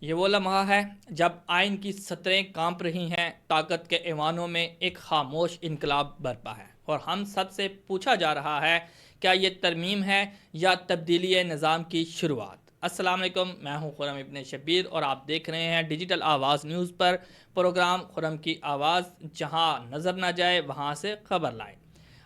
یہ وہ لمحہ ہے جب آئین کی سطریں کانپ رہی ہیں، طاقت کے ایوانوں میں ایک خاموش انقلاب برپا ہے، اور ہم سب سے پوچھا جا رہا ہے کیا یہ ترمیم ہے یا تبدیلی نظام کی شروعات۔ السلام علیکم، میں ہوں خرم ابن شبیر اور آپ دیکھ رہے ہیں ڈیجیٹل آواز نیوز پر پروگرام خرم کی آواز، جہاں نظر نہ جائے وہاں سے خبر لائے۔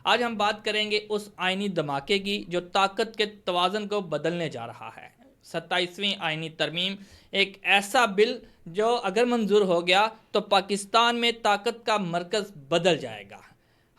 آج ہم بات کریں گے اس آئینی دھماکے کی جو طاقت کے توازن کو بدلنے جا رہا ہے۔ 27ویں آئینی ترمیم ایک ایسا بل جو اگر منظور ہو گیا تو پاکستان میں طاقت کا مرکز بدل جائے گا۔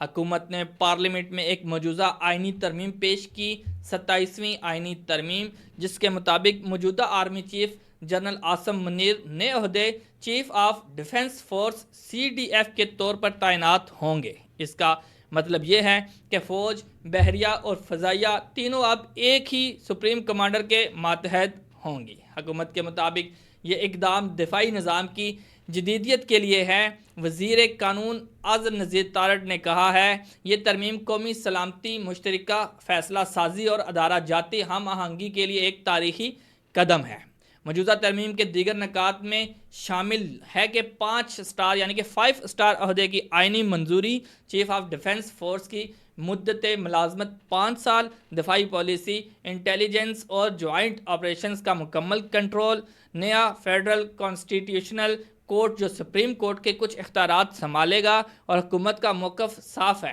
حکومت نے پارلیمنٹ میں ایک مجوزہ آئینی ترمیم پیش کی، 27ویں آئینی ترمیم، جس کے مطابق موجودہ army chief general Asim Munir نئے عہدے chief of defence force CDF کے طور پر تعینات ہوں گے۔ اس کا مطلب یہ ہے کہ فوج، بحریہ اور فضائیہ تینوں اب ایک ہی سپریم کمانڈر کے ماتحت ہوں گی۔ حکومت کے مطابق یہ اقدام دفاعی نظام کی جدیدیت کے لیے ہے۔ وزیر قانون اعظم نذیر تارڑ نے کہا ہے، یہ ترمیم قومی سلامتی، مشترکہ فیصلہ سازی اور ادارہ جاتی ہم آہنگی کے لیے ایک تاریخی قدم ہے۔ موجودہ ترمیم کے دیگر نکات میں شامل ہے کہ 5 اسٹار یعنی کہ 5 اسٹار عہدے کی آئینی منظوری، چیف آف ڈیفنس فورس کی مدت ملازمت 5 سال، دفاعی پالیسی، انٹیلیجنس اور جوائنٹ آپریشنز کا مکمل کنٹرول، نیا فیڈرل کانسٹیٹیوشنل کورٹ جو سپریم کورٹ کے کچھ اختیارات سنبھالے گا، اور حکومت کا موقف صاف ہے،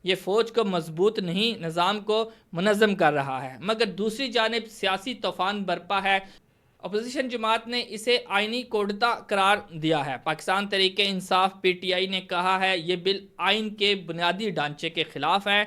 یہ فوج کو مضبوط نہیں، نظام کو منظم کر رہا ہے۔ مگر دوسری جانب سیاسی طوفان برپا ہے۔ اپوزیشن جماعت نے اسے آئینی کوڑتا قرار دیا ہے۔ پاکستان تحریک انصاف PTI نے کہا ہے یہ بل آئین کے بنیادی ڈھانچے کے خلاف ہے۔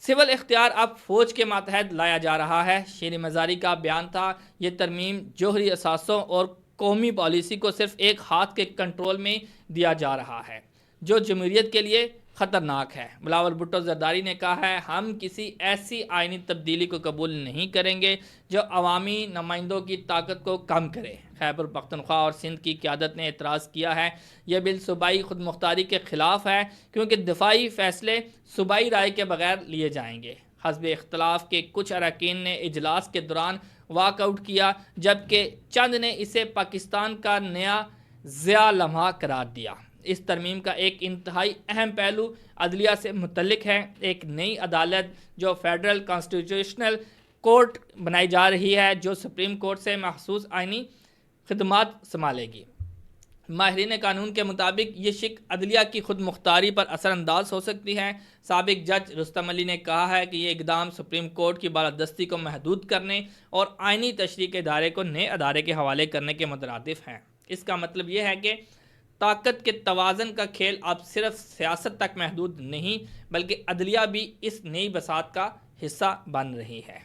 سول اختیار اب فوج کے ماتحت لایا جا رہا ہے۔ شیر مزاری کا بیان تھا، یہ ترمیم جوہری اثاثوں اور قومی پالیسی کو صرف ایک ہاتھ کے کنٹرول میں دیا جا رہا ہے، جو جمہوریت کے لیے خطرناک ہے۔ بلاول بھٹو زرداری نے کہا ہے، ہم کسی ایسی آئینی تبدیلی کو قبول نہیں کریں گے جو عوامی نمائندوں کی طاقت کو کم کرے۔ خیبر پختونخوا اور سندھ کی قیادت نے اعتراض کیا ہے، یہ بل صوبائی خود مختاری کے خلاف ہے، کیونکہ دفاعی فیصلے صوبائی رائے کے بغیر لیے جائیں گے۔ حزب اختلاف کے کچھ اراکین نے اجلاس کے دوران واک آؤٹ کیا، جبکہ چند نے اسے پاکستان کا نیا ضیاء لمحہ قرار دیا۔ اس ترمیم کا ایک انتہائی اہم پہلو عدلیہ سے متعلق ہے۔ ایک نئی عدالت جو فیڈرل کانسٹیٹیوشنل کورٹ بنائی جا رہی ہے، جو سپریم کورٹ سے مخصوص آئینی خدمات سنبھالے گی۔ ماہرین قانون کے مطابق یہ شق عدلیہ کی خود مختاری پر اثر انداز ہو سکتی ہے۔ سابق جج رستم علی نے کہا ہے کہ یہ اقدام سپریم کورٹ کی بالادستی کو محدود کرنے اور آئینی تشریح کے ادارے کو نئے ادارے کے حوالے کرنے کے مترادف ہیں۔ اس کا مطلب یہ ہے کہ طاقت کے توازن کا کھیل اب صرف سیاست تک محدود نہیں، بلکہ عدلیہ بھی اس نئی بساط کا حصہ بن رہی ہے۔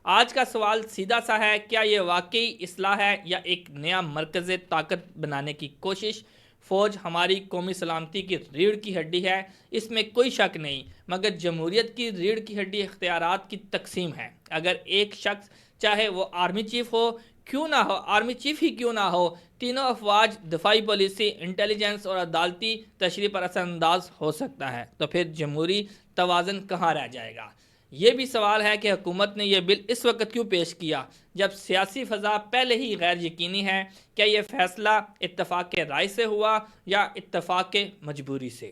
آج کا سوال سیدھا سا ہے، کیا یہ واقعی اصلاح ہے یا ایک نیا مرکز طاقت بنانے کی کوشش؟ فوج ہماری قومی سلامتی کی ریڑھ کی ہڈی ہے، اس میں کوئی شک نہیں، مگر جمہوریت کی ریڑھ کی ہڈی اختیارات کی تقسیم ہے۔ اگر ایک شخص، چاہے وہ آرمی چیف ہو کیوں نہ ہو، آرمی چیف ہی کیوں نہ ہو، تینوں افواج دفاعی پالیسی، انٹیلیجنس اور عدالتی تشریح پر اثر انداز ہو سکتا ہے، تو پھر جمہوری توازن کہاں رہ جائے گا؟ یہ بھی سوال ہے کہ حکومت نے یہ بل اس وقت کیوں پیش کیا جب سیاسی فضا پہلے ہی غیر یقینی ہے؟ کیا یہ فیصلہ اتفاق رائے سے ہوا یا اتفاق مجبوری سے؟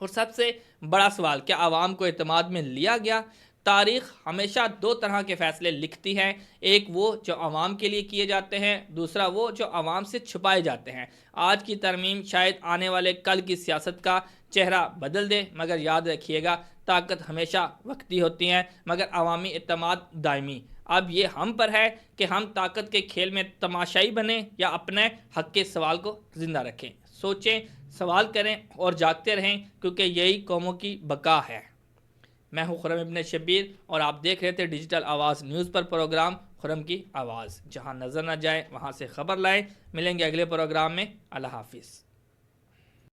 اور سب سے بڑا سوال، کیا عوام کو اعتماد میں لیا گیا؟ تاریخ ہمیشہ 2 طرح کے فیصلے لکھتی ہے، ایک وہ جو عوام کے لیے کیے جاتے ہیں، دوسرا وہ جو عوام سے چھپائے جاتے ہیں۔ آج کی ترمیم شاید آنے والے کل کی سیاست کا چہرہ بدل دے، مگر یاد رکھیے گا، طاقت ہمیشہ وقتی ہوتی ہے، مگر عوامی اعتماد دائمی۔ اب یہ ہم پر ہے کہ ہم طاقت کے کھیل میں تماشائی بنیں یا اپنے حق کے سوال کو زندہ رکھیں۔ سوچیں، سوال کریں اور جاگتے رہیں، کیونکہ یہی قوموں کی بقا ہے۔ میں ہوں خرم ابن شبیر اور آپ دیکھ رہے تھے ڈیجیٹل آواز نیوز پر پروگرام خرم کی آواز، جہاں نظر نہ جائے وہاں سے خبر لائیں۔ ملیں گے اگلے پروگرام میں۔ اللہ حافظ۔